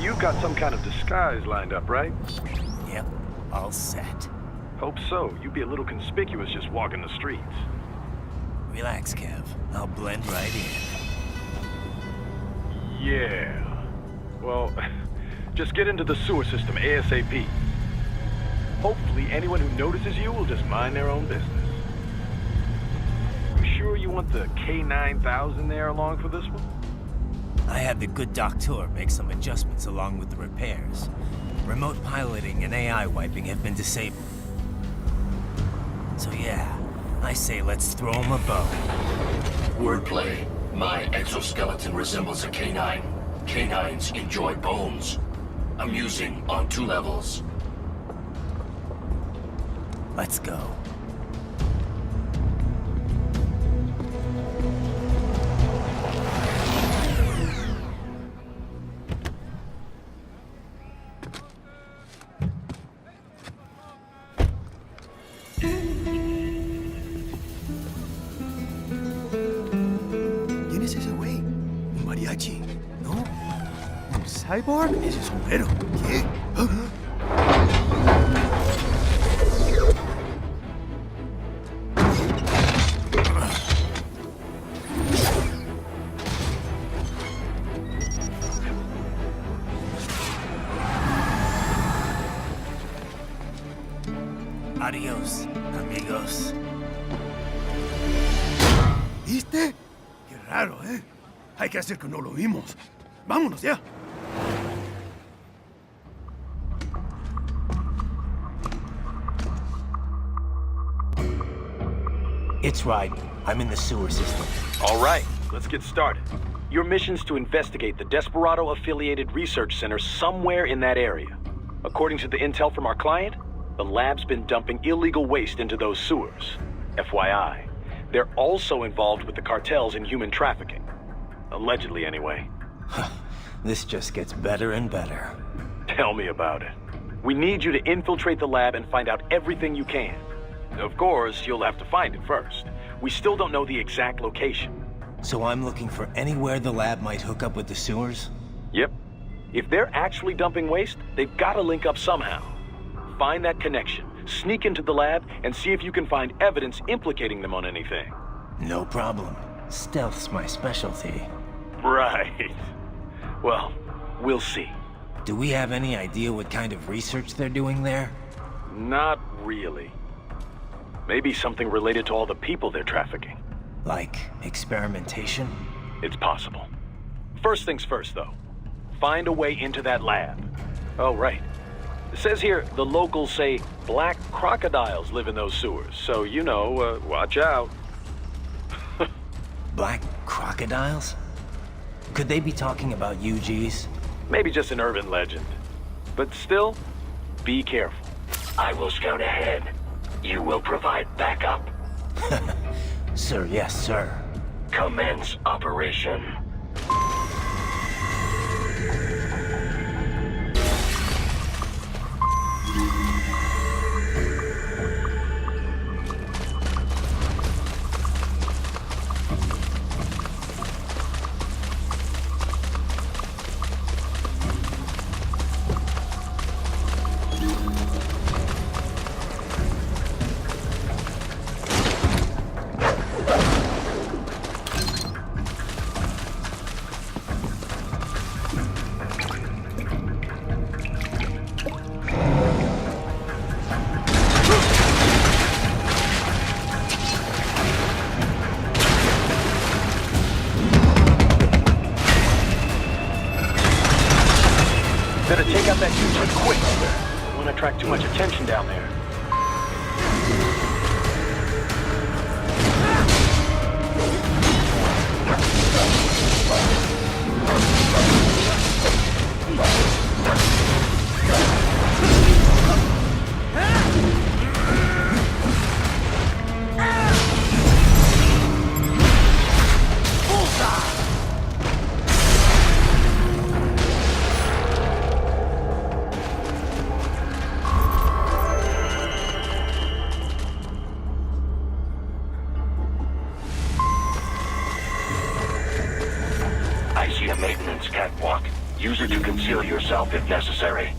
you've got some kind of disguise lined up, right? Yep, all set. Hope so. You'd be a little conspicuous just walking the streets. Relax, Kev. I'll blend right in. Yeah. Well, just get into the sewer system ASAP. Hopefully anyone who notices you will just mind their own business. You sure you want the K9000 there along for this one? I had the good doctor make some adjustments along with the repairs. Remote piloting and AI wiping have been disabled. So yeah, I say let's throw him a bone. Wordplay. My exoskeleton resembles a canine. Canines enjoy bones. Amusing on 2 levels. Let's go. ¿Quién es ese güey? ¿Un mariachi? ¿No? ¿Un cyborg? Ese sombrero. ¿Qué? Adiós, amigos. ¿Viste? Qué raro, ¿eh? Hay que hacer que no lo vimos. Vámonos ya. It's right. I'm in the sewer system. All right, let's get started. Your mission's to investigate the Desperado-affiliated research center somewhere in that area. According to the intel from our client, the lab's been dumping illegal waste into those sewers. FYI, they're also involved with the cartels in human trafficking. Allegedly, anyway. This just gets better and better. Tell me about it. We need you to infiltrate the lab and find out everything you can. Of course, you'll have to find it first. We still don't know the exact location. So I'm looking for anywhere the lab might hook up with the sewers? Yep. If they're actually dumping waste, they've got to link up somehow. Find that connection, sneak into the lab, and see if you can find evidence implicating them on anything. No problem. Stealth's my specialty. Right. Well, we'll see. Do we have any idea what kind of research they're doing there? Not really. Maybe something related to all the people they're trafficking. Like experimentation? It's possible. First things first, though. Find a way into that lab. Oh, right. It says here the locals say black crocodiles live in those sewers, so you know, watch out. Black crocodiles? Could they be talking about UGs? Maybe just an urban legend. But still, be careful. I will scout ahead. You will provide backup. Sir, yes, sir. Commence operation. Better take out that huge quick. Don't want to attract too much attention down there. Conceal yourself if necessary.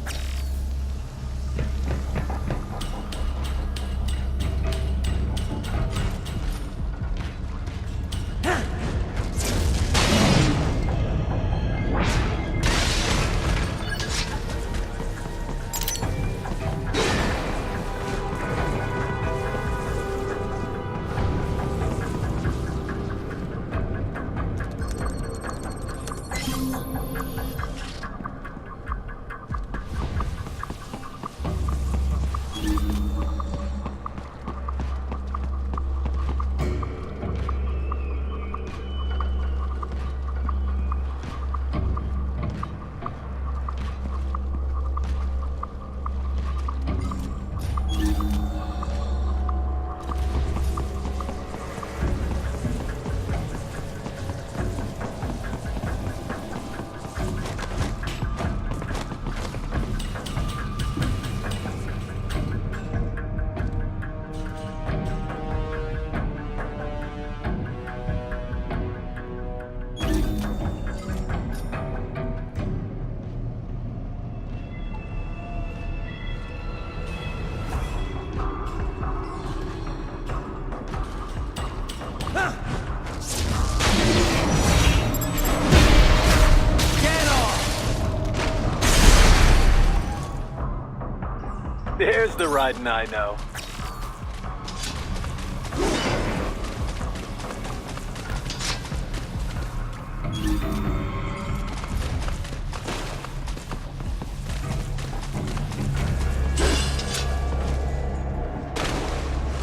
There's the riding I know.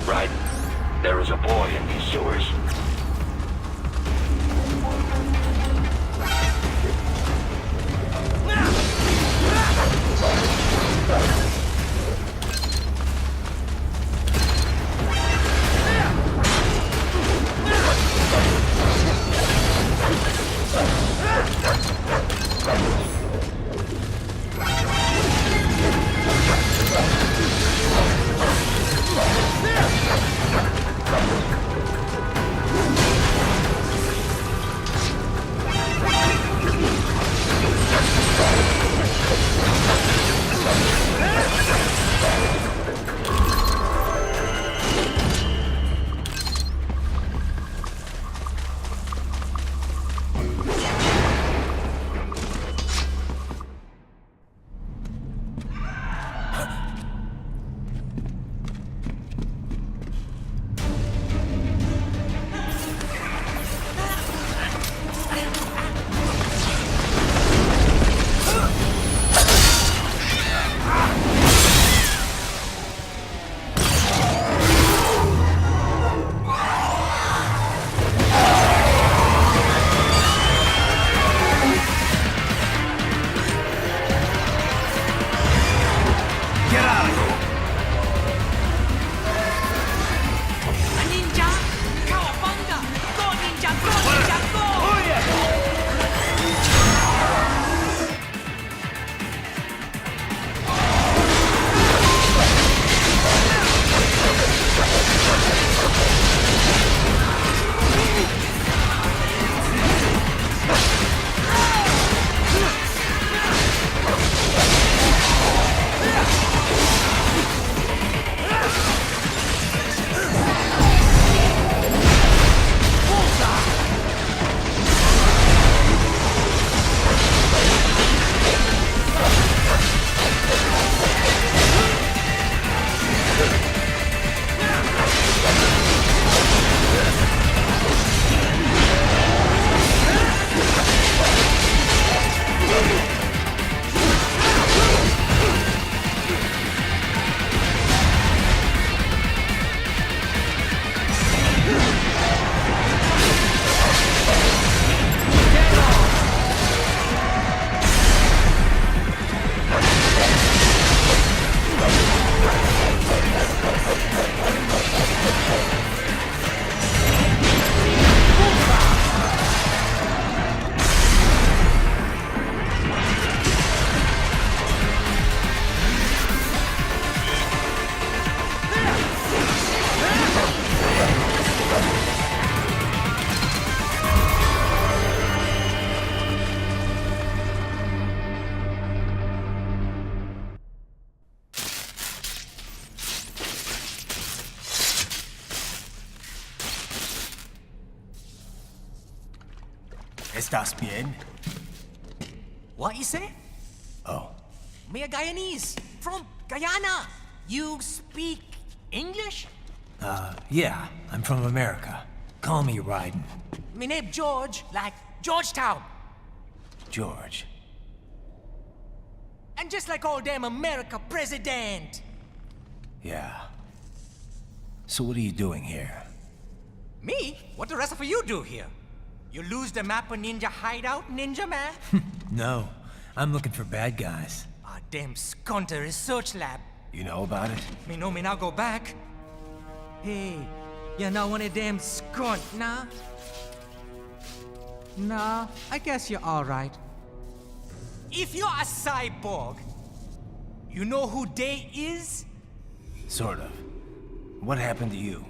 Right. There is a boy in these sewers. ¿Estás bien? What you say? Oh, Me a Guyanese from Guyana. You speak English? yeah, I'm from America. Call me Ryden. Me name George, like Georgetown. George. And just like all damn America president. Yeah. So what are you doing here? Me? What the rest of you do here? You lose the map of Ninja hideout, Ninja man? No, I'm looking for bad guys. Ah, damn skunter research lab. You know about it? Me know me now go back. Hey, you're not one of them skunt, nah? Nah, I guess you're alright. If you're a cyborg, you know who they is? Sort of. What happened to you?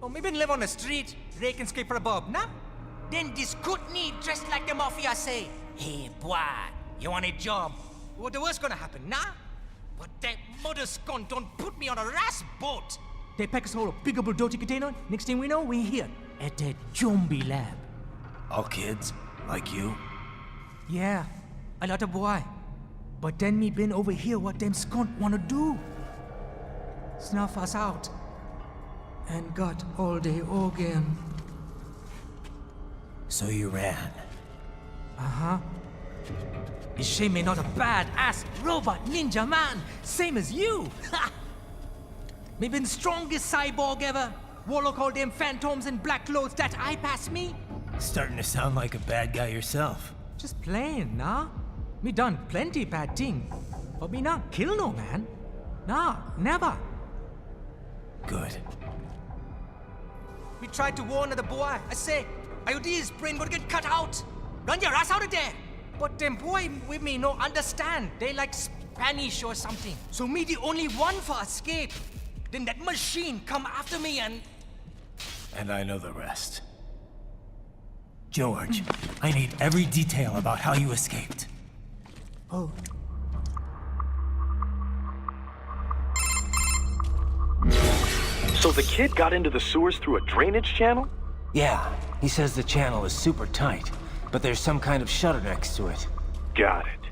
Oh, me been live on the street, rake and scrape for a bob, nah? Then this good need dressed like the mafia say, hey boy, you want a job? What the worst gonna happen, nah? But that mother scunt don't put me on a ras boat. They pack us all a bigger dirty container. Next thing we know, we're here at that zombie lab. All kids? Like you? Yeah, a lot of boy. But then me been over here what them scunt wanna do. Snuff us out. And got all the organ. So you ran. Uh-huh. Is she me not a bad-ass robot ninja man, same as you? Ha! Me been strongest cyborg ever. Warlock all them phantoms in black clothes that eye pass me. Starting to sound like a bad guy yourself. Just plain, nah? Me done plenty bad thing. But me not kill no man. Nah, never. Good. We tried to warn the boy. I say, IOD's brain gonna get cut out. Run your ass out of there. But them boy with me no understand. They like Spanish or something. So me the only one for escape. Then that machine come after me and... And I know the rest. George, I need every detail about how you escaped. Oh. So the kid got into the sewers through a drainage channel? Yeah, he says the channel is super tight, but there's some kind of shutter next to it. Got it.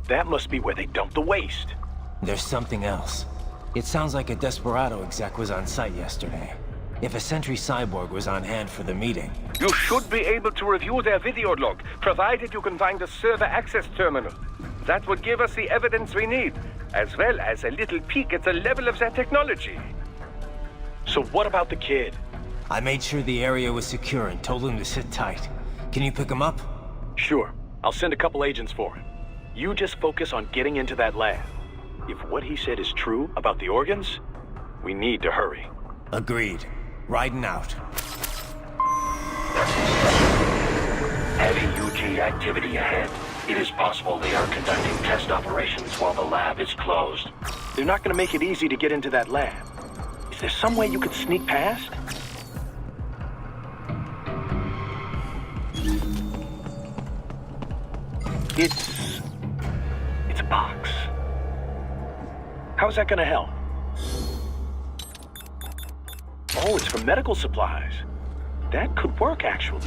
That must be where they dumped the waste. There's something else. It sounds like a Desperado exec was on site yesterday. If a Sentry cyborg was on hand for the meeting. You should be able to review their video log, provided you can find a server access terminal. That would give us the evidence we need, as well as a little peek at the level of their technology. So what about the kid? I made sure the area was secure and told him to sit tight. Can you pick him up? Sure. I'll send a couple agents for him. You just focus on getting into that lab. If what he said is true about the organs, we need to hurry. Agreed. Riding out. Heavy UG activity ahead. It is possible they are conducting test operations while the lab is closed. They're not gonna make it easy to get into that lab. Is there some way you could sneak past? It's a box. How's that gonna help? Oh, it's for medical supplies. That could work, actually.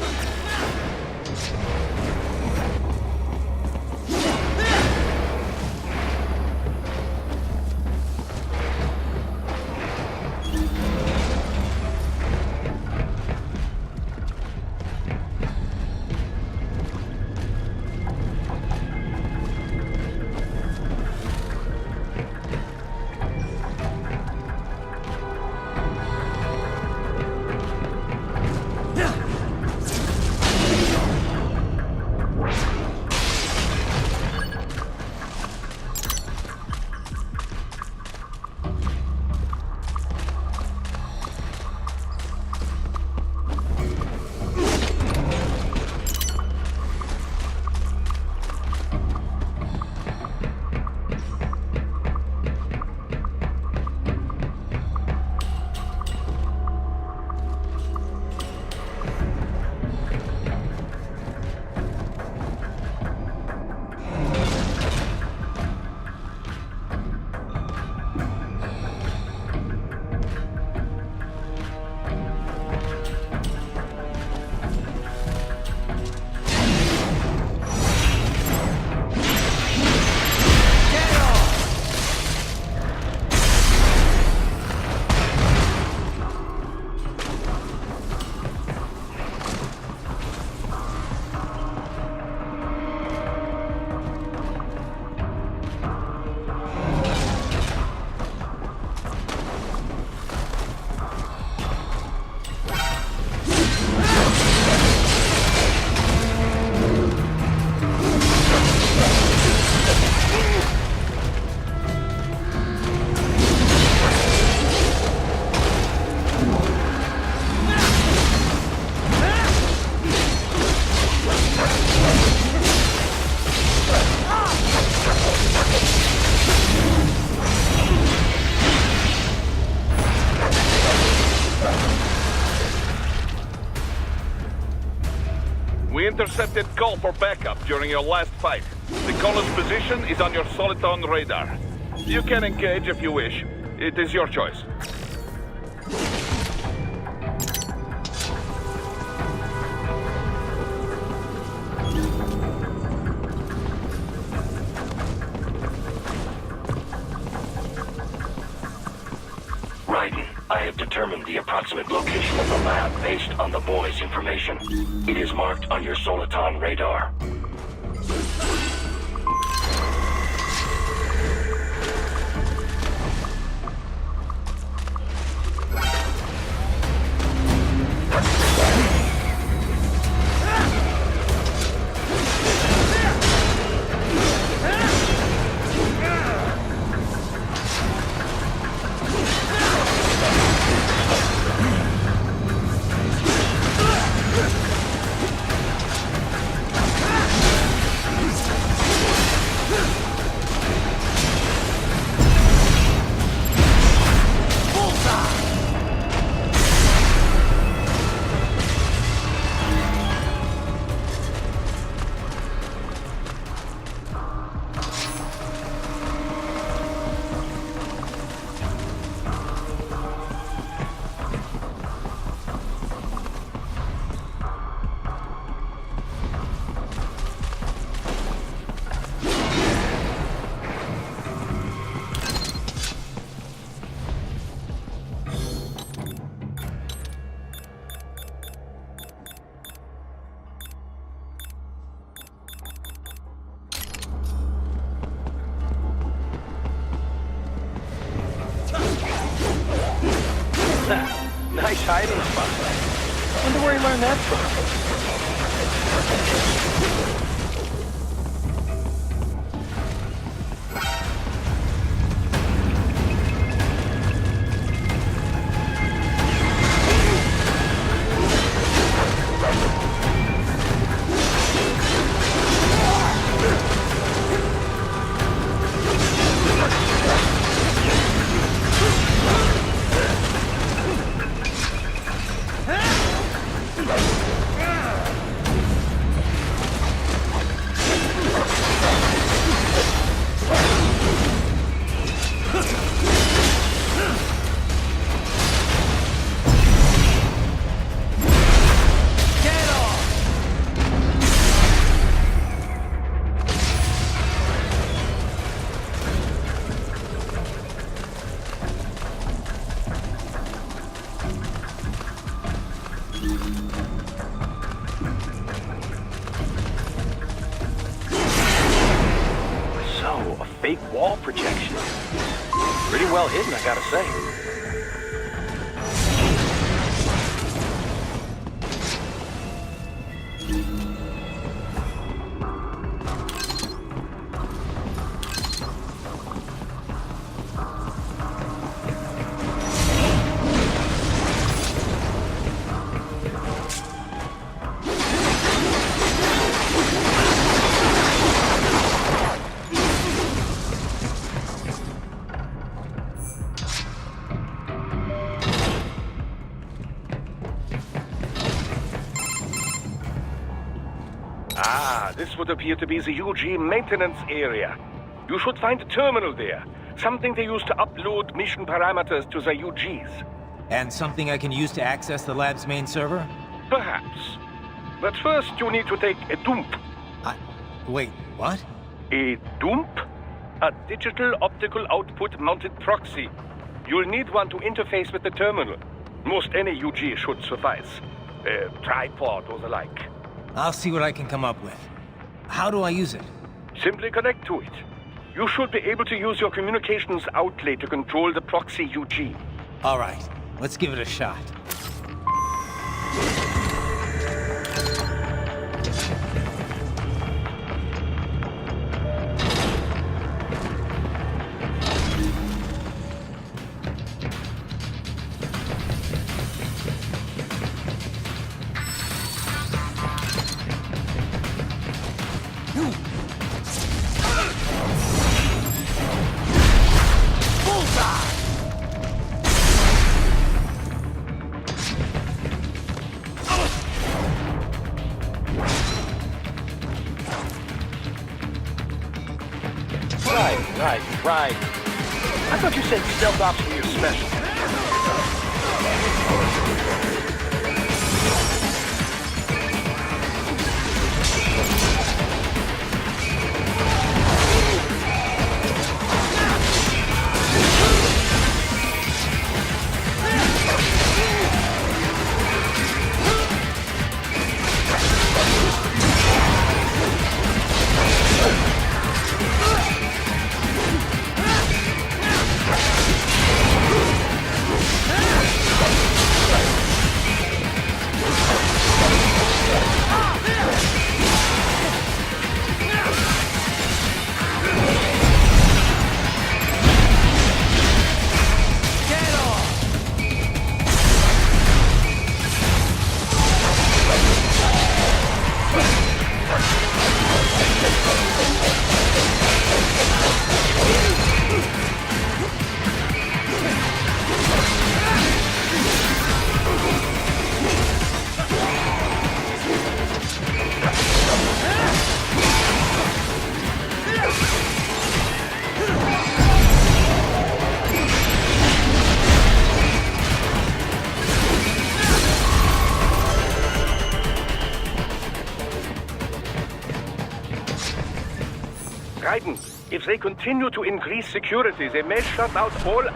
intercepted call for backup during your last fight. The caller's position is on your Soliton radar. You can engage if you wish. It is your choice. Raiden, I have determined the approximate location of the lab based on the boy's information. It is marked on your Soliton radar. Nice hiding spot. Wonder where he learned that from. Fake wall projection. Pretty well hidden, I gotta say. This would appear to be the UG maintenance area. You should find a terminal there. Something they use to upload mission parameters to the UGs. And something I can use to access the lab's main server? Perhaps. But first you need to take a dump. Wait, what? A dump? A digital optical output mounted proxy. You'll need one to interface with the terminal. Most any UG should suffice. A tripod or the like. I'll see what I can come up with. How do I use it? Simply connect to it. You should be able to use your communications outlay to control the proxy UG. All right, let's give it a shot. Right. I thought you said stealth ops were your special. Raiden, if they continue to increase security, they may shut out all...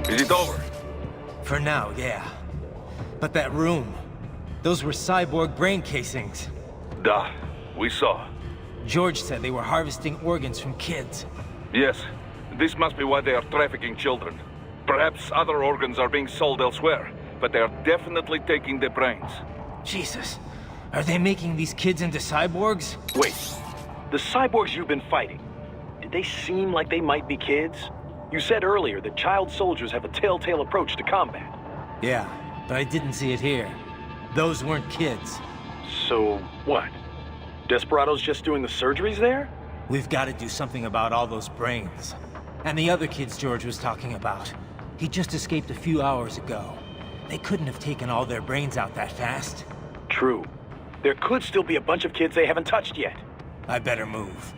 Is it over? For now, yeah. But that room, those were cyborg brain casings. Duh. We saw. George said they were harvesting organs from kids. Yes. This must be why they are trafficking children. Perhaps other organs are being sold elsewhere, but they are definitely taking the brains. Jesus. Are they making these kids into cyborgs? Wait, the cyborgs you've been fighting, did they seem like they might be kids? You said earlier that child soldiers have a telltale approach to combat. Yeah, but I didn't see it here. Those weren't kids. So, what? Desperado's just doing the surgeries there? We've got to do something about all those brains. And the other kids George was talking about. He just escaped a few hours ago. They couldn't have taken all their brains out that fast. True. There could still be a bunch of kids they haven't touched yet. I better move.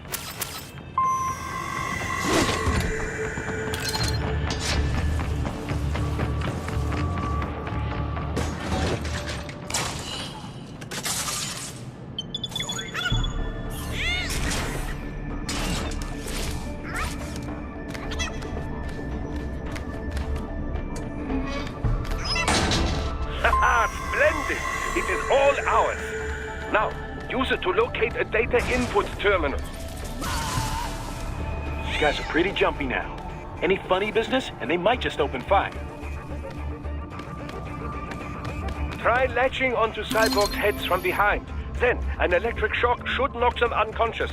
Splendid! It is all ours. Now, use it to locate a data input terminal. These guys are pretty jumpy now. Any funny business, and they might just open fire. Try latching onto cyborgs' heads from behind. Then, an electric shock should knock them unconscious.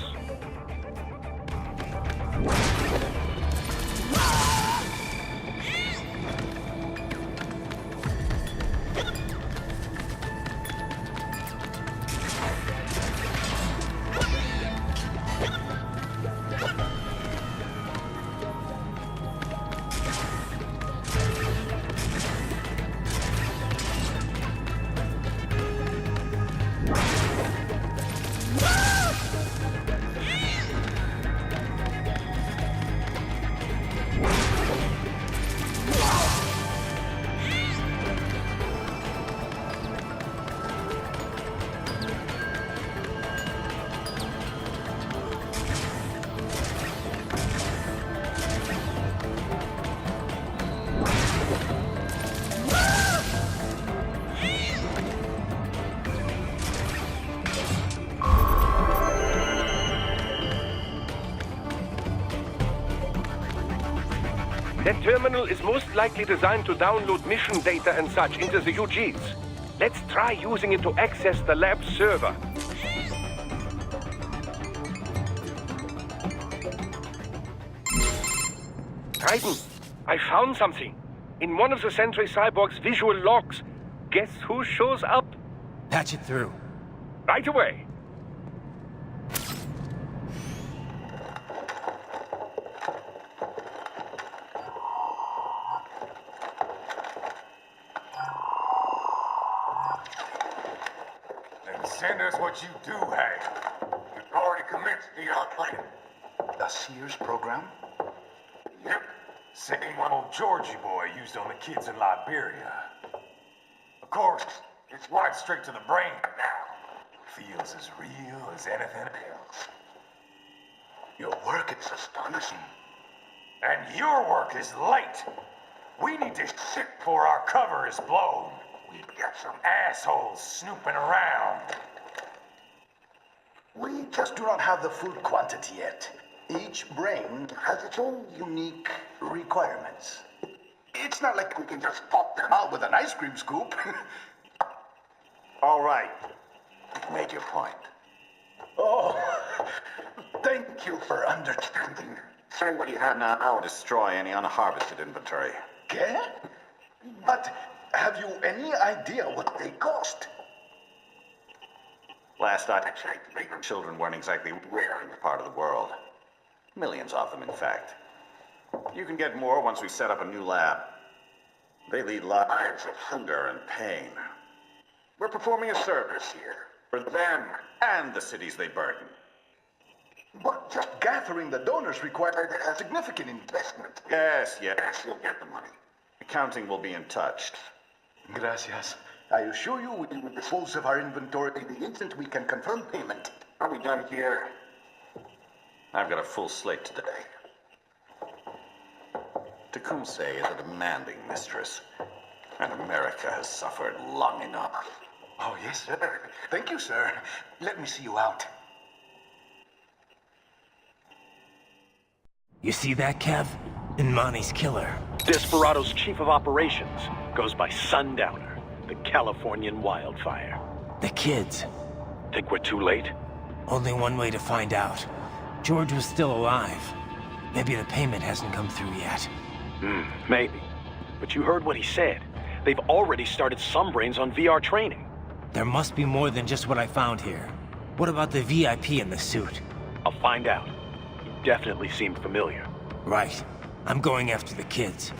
That terminal is most likely designed to download mission data and such into the UGs. Let's try using it to access the lab server. Titan, I found something. In one of the Sentry Cyborg's visual logs. Guess who shows up? Patch it through. Right away. Then send us what you do have. You've already commenced the plan. The Sears program? Yep. Same one old Georgie boy used on the kids in Liberia. Of course, it's wiped straight to the brain now. Feels as real as anything else. Your work is astonishing. And your work is late. We need to shit before our cover is blown. We've got some assholes snooping around. We just do not have the full quantity yet. Each brain has its own unique requirements. It's not like we can just pop them out with an ice cream scoop. All right. You've made your point. Oh, thank you for understanding. Send what you have now. I'll destroy any unharvested inventory. Okay? But have you any idea what they cost? Last I checked, children weren't exactly rare in this part of the world. Millions of them, in fact. You can get more once we set up a new lab. They lead lives of hunger and pain. We're performing a service here. For them and the cities they burden. But just gathering the donors required a significant investment. Yes, you'll get the money. Accounting will be in touch. Gracias. I assure you we will dispose of our inventory the instant we can confirm payment. Are we done here? I've got a full slate today. Tecumseh is a demanding mistress, and America has suffered long enough. Oh, yes, sir. Thank you, sir. Let me see you out. You see that, Kev? Inmani's killer. Desperado's chief of operations goes by Sundowner, the Californian wildfire. The kids. Think we're too late? Only one way to find out. George was still alive. Maybe the payment hasn't come through yet. Maybe. But you heard what he said. They've already started some brains on VR training. There must be more than just what I found here. What about the VIP in the suit? I'll find out. He definitely seemed familiar. Right. I'm going after the kids.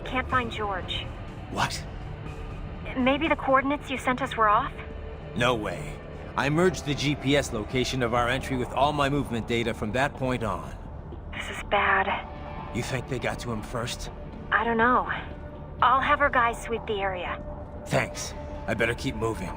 Can't find George. What? Maybe the coordinates you sent us were off? No way. I merged the GPS location of our entry with all my movement data from that point on. This is bad. You think they got to him first? I don't know. I'll have our guys sweep the area. Thanks. I better keep moving.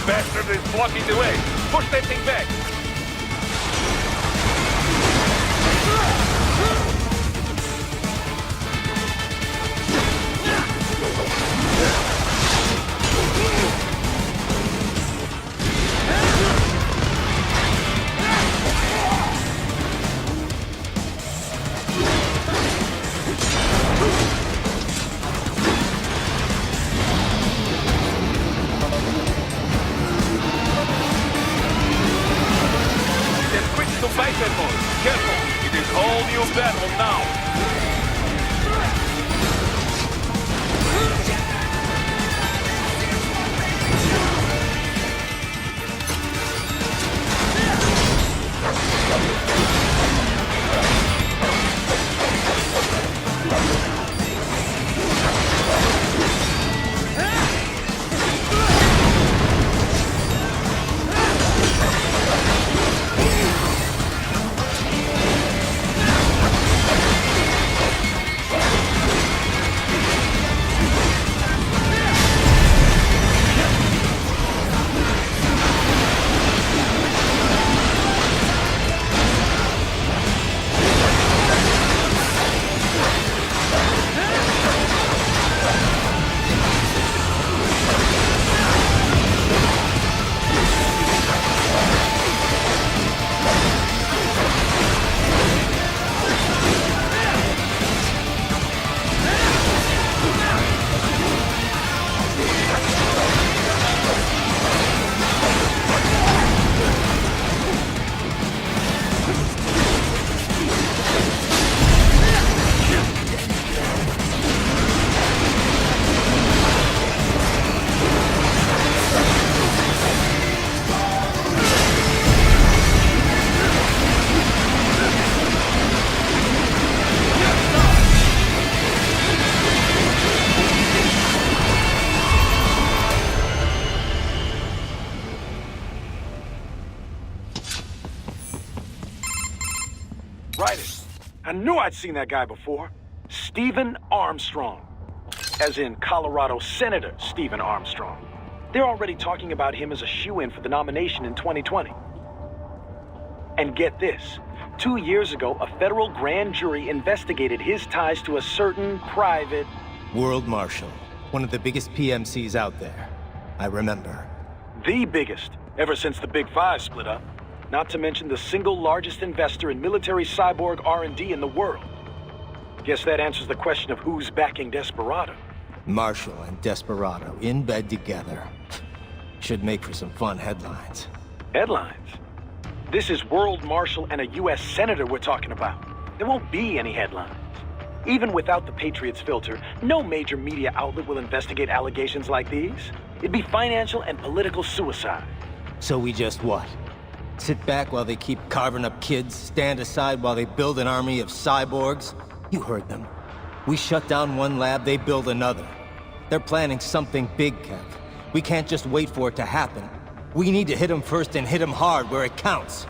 Bastard is blocking the way. Push that thing back. Careful! It is whole new battle now! I knew I'd seen that guy before. Stephen Armstrong. As in Colorado Senator Stephen Armstrong. They're already talking about him as a shoo-in for the nomination in 2020. And get this. 2 years ago, a federal grand jury investigated his ties to a certain private... World Marshal. One of the biggest PMCs out there. I remember. The biggest, ever since the Big Five split up. Not to mention the single largest investor in military cyborg R&D in the world. Guess that answers the question of who's backing Desperado. Marshall and Desperado in bed together. Should make for some fun headlines. Headlines? This is World Marshal and a U.S. Senator we're talking about. There won't be any headlines. Even without the Patriots filter, no major media outlet will investigate allegations like these. It'd be financial and political suicide. So we just what? Sit back while they keep carving up kids, stand aside while they build an army of cyborgs? You heard them. We shut down one lab, they build another. They're planning something big, Kev. We can't just wait for it to happen. We need to hit them first and hit them hard where it counts.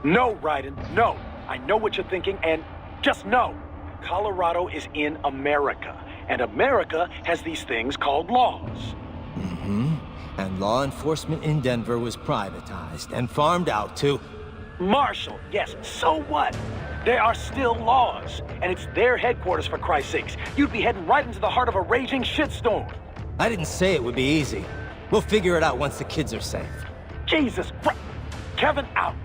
No, Raiden, no. I know what you're thinking, and just know. Colorado is in America, and America has these things called laws. Mm-hmm. And law enforcement in Denver was privatized and farmed out to... Marshall, yes, so what? There are still laws, and it's their headquarters, for Christ's sakes. You'd be heading right into the heart of a raging shitstorm. I didn't say it would be easy. We'll figure it out once the kids are safe. Jesus Christ. Kevin out.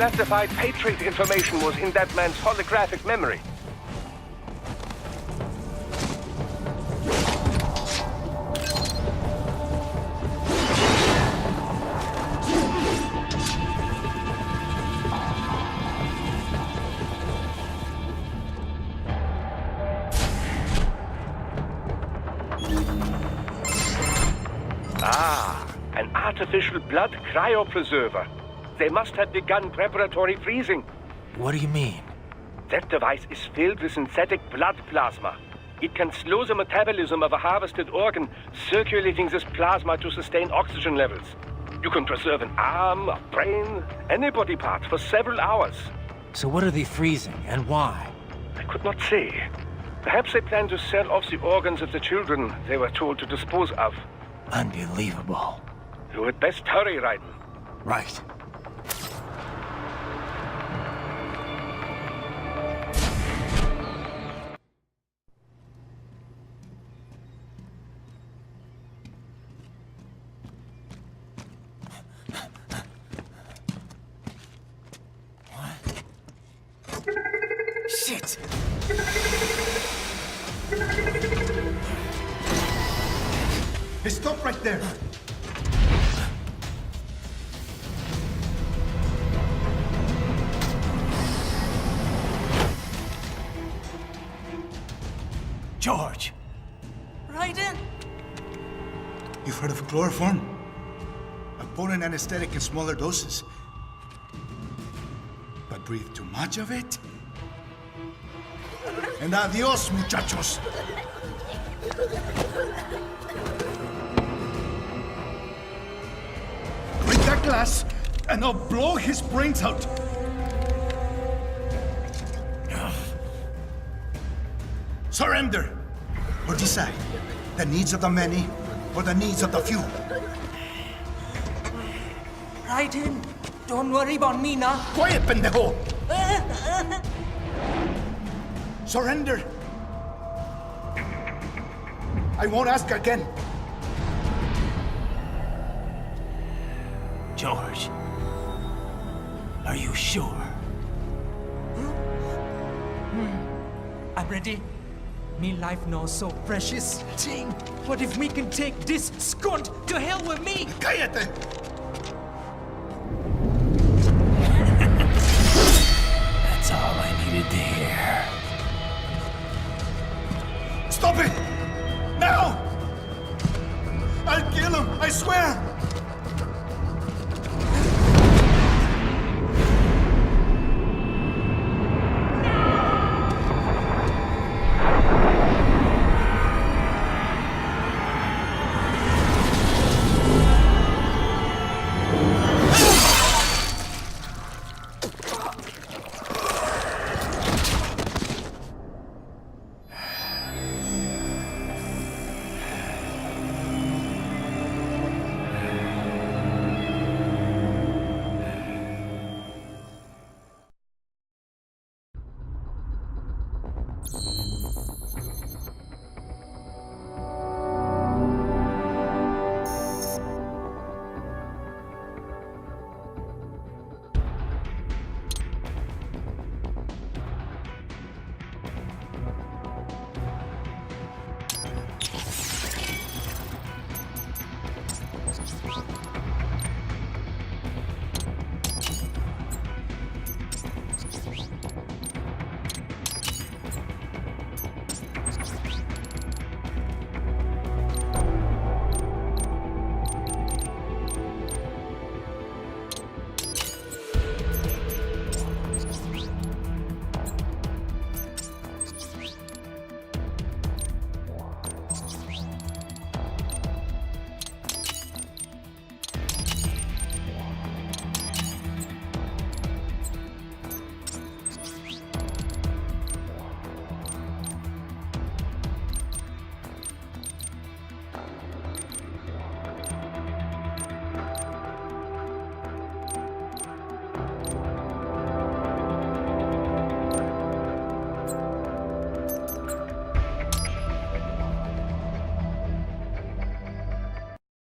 classified Patriot information was in that man's holographic memory. An artificial blood cryopreserver. They must have begun preparatory freezing. What do you mean? That device is filled with synthetic blood plasma. It can slow the metabolism of a harvested organ, circulating this plasma to sustain oxygen levels. You can preserve an arm, a brain, any body part for several hours. So what are they freezing, and why? I could not say. Perhaps they plan to sell off the organs of the children they were told to dispose of. Unbelievable. You had best hurry, Raiden. Right. Shit! Hey, stop right there! George! Raiden! You've heard of chloroform? A potent anesthetic in smaller doses. But breathe too much of it? And adios, muchachos! Break that glass, and I'll blow his brains out! Surrender! Or decide. The needs of the many, or the needs of the few. Raiden, don't worry about me now. Quiet, pendejo! Surrender! I won't ask again. George, are you sure? I'm ready. Me life now so precious. Ting, what if we can take this skunt to hell with me? Cállate!